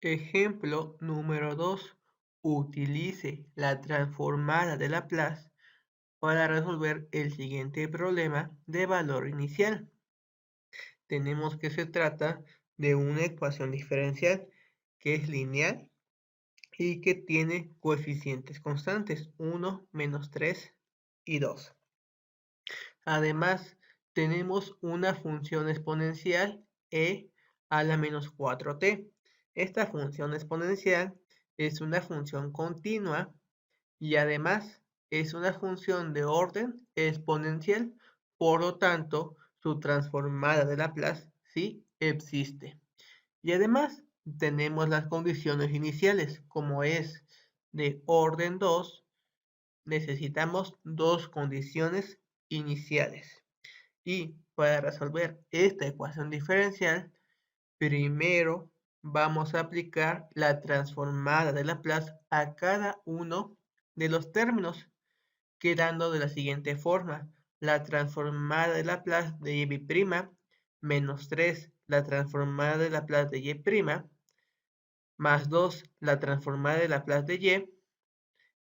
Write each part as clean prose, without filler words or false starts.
Ejemplo número 2. Utilice la transformada de Laplace para resolver el siguiente problema de valor inicial. Tenemos que se trata de una ecuación diferencial que es lineal y que tiene coeficientes constantes 1, menos 3 y 2. Además, tenemos una función exponencial e a la menos 4t. Esta función exponencial es una función continua y además es una función de orden exponencial, por lo tanto, su transformada de Laplace sí existe. Y además tenemos las condiciones iniciales, como es de orden 2, necesitamos dos condiciones iniciales. Y para resolver esta ecuación diferencial, primero vamos a aplicar la transformada de Laplace a cada uno de los términos, quedando de la siguiente forma: la transformada de Laplace de y' menos 3 la transformada de Laplace de y' más 2 la transformada de Laplace de y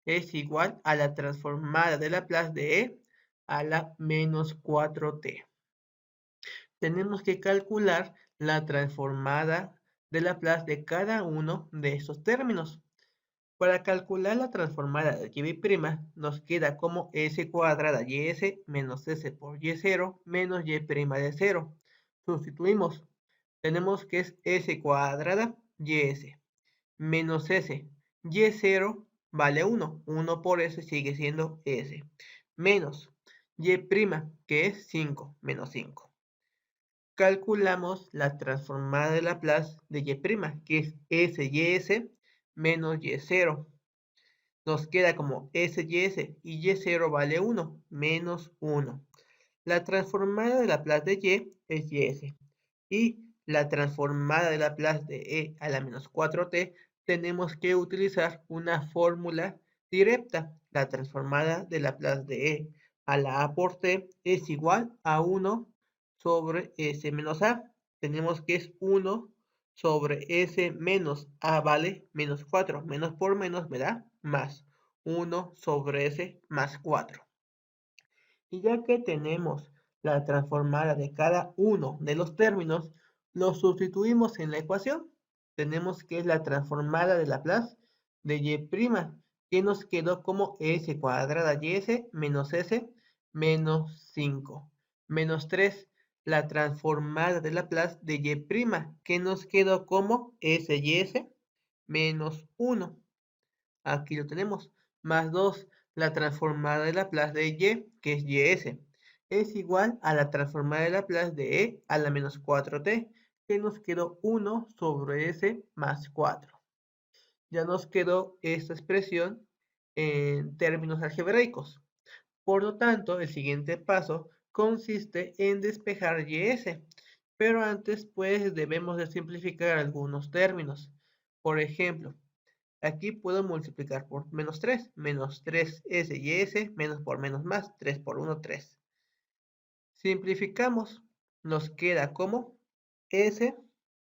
es igual a la transformada de Laplace de e a la menos 4t. Tenemos que calcular la transformada de Laplace de cada uno de estos términos. Para calcular la transformada de y' nos queda como s cuadrada ys menos s por y0 menos y' de 0. Sustituimos. Tenemos que es s cuadrada ys menos s. Y0 vale 1. 1 por s sigue siendo s. Menos y', que es 5, menos 5. Calculamos la transformada de Laplace de y', que es s menos y0. Nos queda como s y y0 vale 1, menos 1. La transformada de Laplace de y es ys. Y la transformada de Laplace de e a la menos 4t, tenemos que utilizar una fórmula directa. La transformada de Laplace de e a la a por t es igual a 1 sobre s menos a. Tenemos que es 1 sobre s menos a vale menos 4. Menos por menos me da más. 1 sobre s más 4. Y ya que tenemos la transformada de cada uno de los términos, lo sustituimos en la ecuación. Tenemos que es la transformada de Laplace de y', que nos quedó como s cuadrada ys menos s menos 5. Menos 3, la transformada de Laplace de y', que nos quedó como s menos 1. Aquí lo tenemos. Más 2, la transformada de Laplace de y, que es ys, es igual a la transformada de Laplace de e a la menos 4t, que nos quedó 1 sobre s más 4. Ya nos quedó esta expresión en términos algebraicos. Por lo tanto, el siguiente paso consiste en despejar ys, pero antes pues debemos de simplificar algunos términos. Por ejemplo, aquí puedo multiplicar por menos 3. Menos 3s y s, menos por menos más. 3 por 1, 3. Simplificamos. Nos queda como s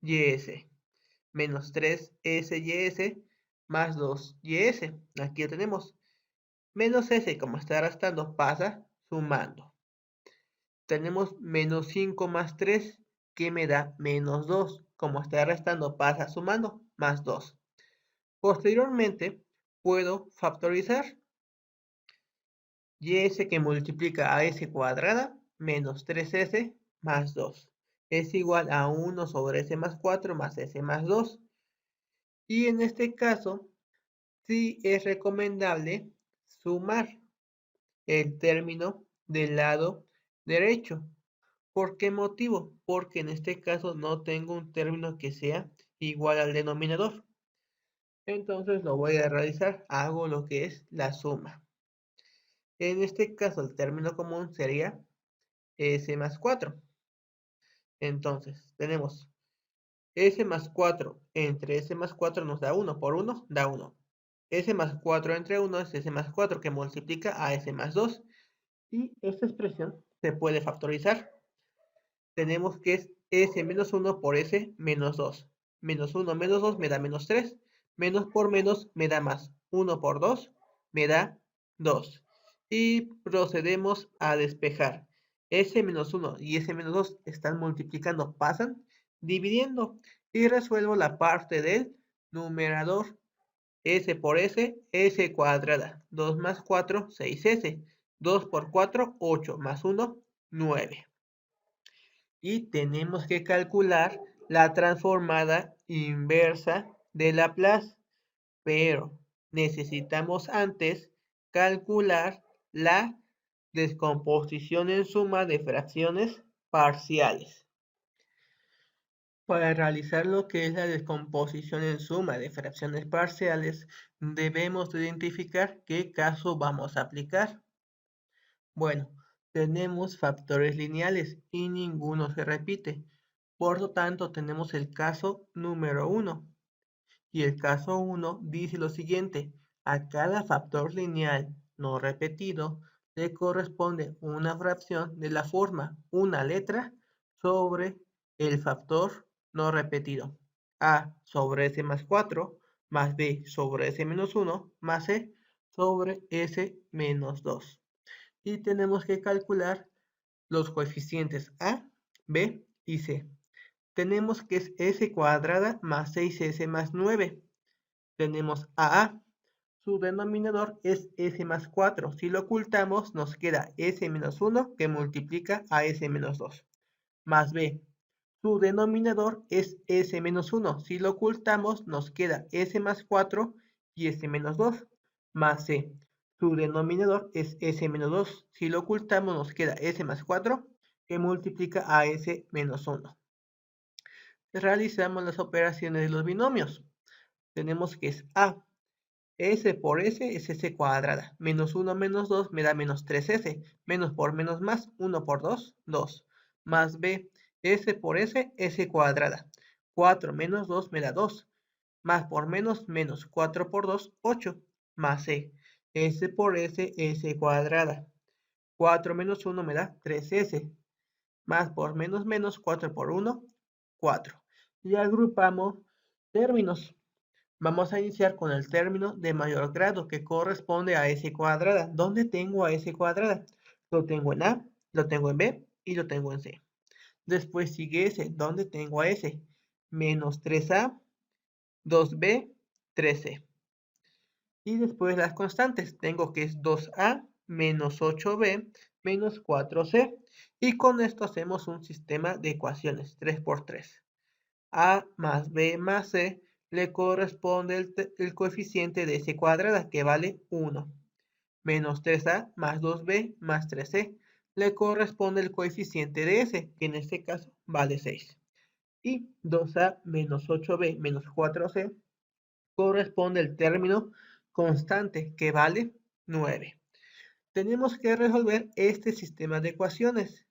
y s. Menos 3s y s más 2 y s. Aquí lo tenemos. Menos s, como está restando, pasa sumando. Tenemos menos 5 más 3, que me da menos 2. Como está restando, pasa sumando, más 2. Posteriormente, puedo factorizar ys, que multiplica a s cuadrada menos 3s más 2. Es igual a 1 sobre s más 4 más s más 2. Y en este caso, sí es recomendable sumar el término del lado derecho. ¿Por qué motivo? Porque en este caso no tengo un término que sea igual al denominador. Entonces lo voy a realizar. Hago lo que es la suma. En este caso el término común sería s más 4. Entonces tenemos s más 4 entre s más 4 nos da 1. Por 1 da 1. S más 4 entre 1 es s más 4, que multiplica a s más 2. Y esta expresión se puede factorizar. Tenemos que es s menos 1 por s menos 2. Menos 1 menos 2 me da menos 3. Menos por menos me da más. 1 por 2 me da 2. Y procedemos a despejar. S menos 1 y S menos 2 están multiplicando, pasan dividiendo. Y resuelvo la parte del numerador. S por S, S cuadrada. 2 más 4, 6S. 2 por 4, 8. Más 1, 9. Y tenemos que calcular la transformada inversa de Laplace, pero necesitamos antes calcular la descomposición en suma de fracciones parciales. Para realizar lo que es la descomposición en suma de fracciones parciales, debemos identificar qué caso vamos a aplicar. Bueno, tenemos factores lineales y ninguno se repite. Por lo tanto, tenemos el caso número 1. Y el caso 1 dice lo siguiente: a cada factor lineal no repetido le corresponde una fracción de la forma una letra sobre el factor no repetido. A sobre S más 4 más B sobre S menos 1 más C sobre S menos 2. Y tenemos que calcular los coeficientes A, B y C. Tenemos que es S cuadrada más 6S más 9. Tenemos a su denominador es S más 4. Si lo ocultamos, nos queda S menos 1 que multiplica a S menos 2. Más B. Su denominador es S menos 1. Si lo ocultamos, nos queda S más 4 y S menos 2. Más C. Su denominador es S menos 2. Si lo ocultamos, nos queda S más 4 que multiplica a S menos 1. Realizamos las operaciones de los binomios. Tenemos que es A. S por S es S cuadrada. Menos 1 menos 2 me da menos 3S. Menos por menos más, 1 por 2, 2. Más B, S por S, S cuadrada. 4 menos 2 me da 2. Más por menos, menos 4 por 2, 8. Más C, S por S, S cuadrada. 4 menos 1 me da 3S. Más por menos, menos 4 por 1, 4. Y agrupamos términos. Vamos a iniciar con el término de mayor grado que corresponde a S cuadrada. ¿Dónde tengo a S cuadrada? Lo tengo en A, lo tengo en B y lo tengo en C. Después sigue S. ¿Dónde tengo a S? Menos 3A, 2B, 3C. Y después las constantes. Tengo que es 2A menos 8B menos 4C. Y con esto hacemos un sistema de ecuaciones 3 por 3. A más B más C le corresponde el coeficiente de S cuadrada, que vale 1. Menos 3A más 2B más 3C le corresponde el coeficiente de S, que en este caso vale 6. Y 2A menos 8B menos 4C corresponde el término constante, que vale 9. Tenemos que resolver este sistema de ecuaciones.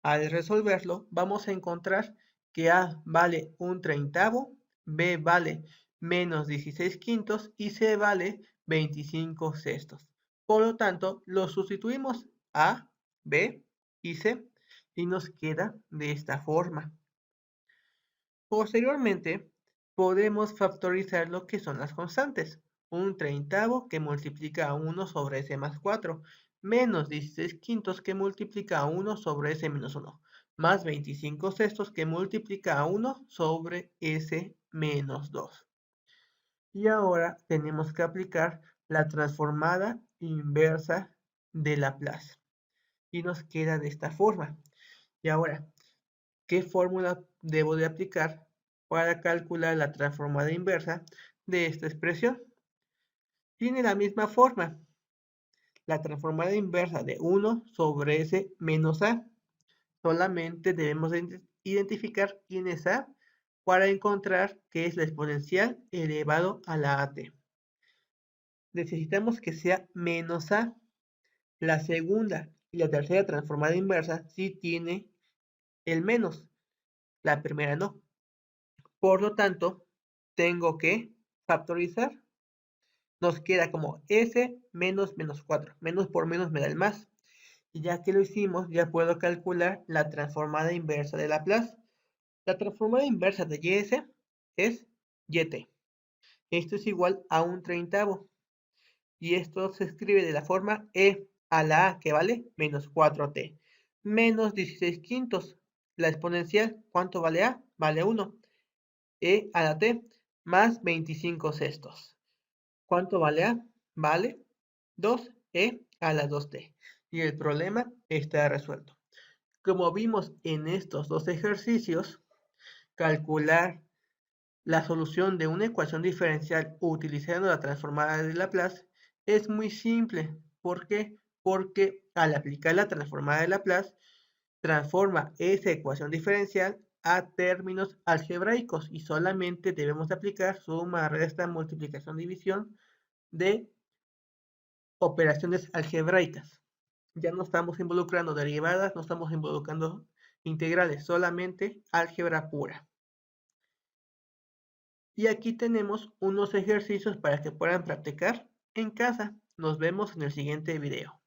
Al resolverlo, vamos a encontrar que A vale un treintavo, B vale menos 16 quintos y C vale 25 sextos. Por lo tanto, lo sustituimos A, B y C y nos queda de esta forma. Posteriormente, podemos factorizar lo que son las constantes. Un treintavo que multiplica a 1 sobre S más 4, menos 16 quintos que multiplica a 1 sobre S menos 1, más 25 sextos que multiplica a 1 sobre S menos 2. Y ahora tenemos que aplicar la transformada inversa de Laplace. Y nos queda de esta forma. Y ahora, ¿qué fórmula debo de aplicar para calcular la transformada inversa de esta expresión? Tiene la misma forma. La transformada inversa de 1 sobre S menos A. Solamente debemos identificar quién es A para encontrar qué es la exponencial elevado a la AT. Necesitamos que sea menos A. La segunda y la tercera transformada inversa sí tiene el menos. La primera no. Por lo tanto, tengo que factorizar. Nos queda como S menos menos 4. Menos por menos me da el más. Y ya que lo hicimos, ya puedo calcular la transformada inversa de Laplace. La transformada inversa de YS es YT. Esto es igual a un treintavo. Y esto se escribe de la forma E a la A, que vale menos 4t, menos 16 quintos. La exponencial, ¿cuánto vale A? Vale 1. E a la t más 25 sextos. ¿Cuánto vale A? Vale 2e a la 2t. Y el problema está resuelto. Como vimos en estos dos ejercicios, calcular la solución de una ecuación diferencial utilizando la transformada de Laplace es muy simple. ¿Por qué? Porque al aplicar la transformada de Laplace, transforma esa ecuación diferencial a términos algebraicos y solamente debemos aplicar suma, resta, multiplicación, división de operaciones algebraicas. Ya no estamos involucrando derivadas, no estamos involucrando integrales, solamente álgebra pura. Y aquí tenemos unos ejercicios para que puedan practicar en casa. Nos vemos en el siguiente video.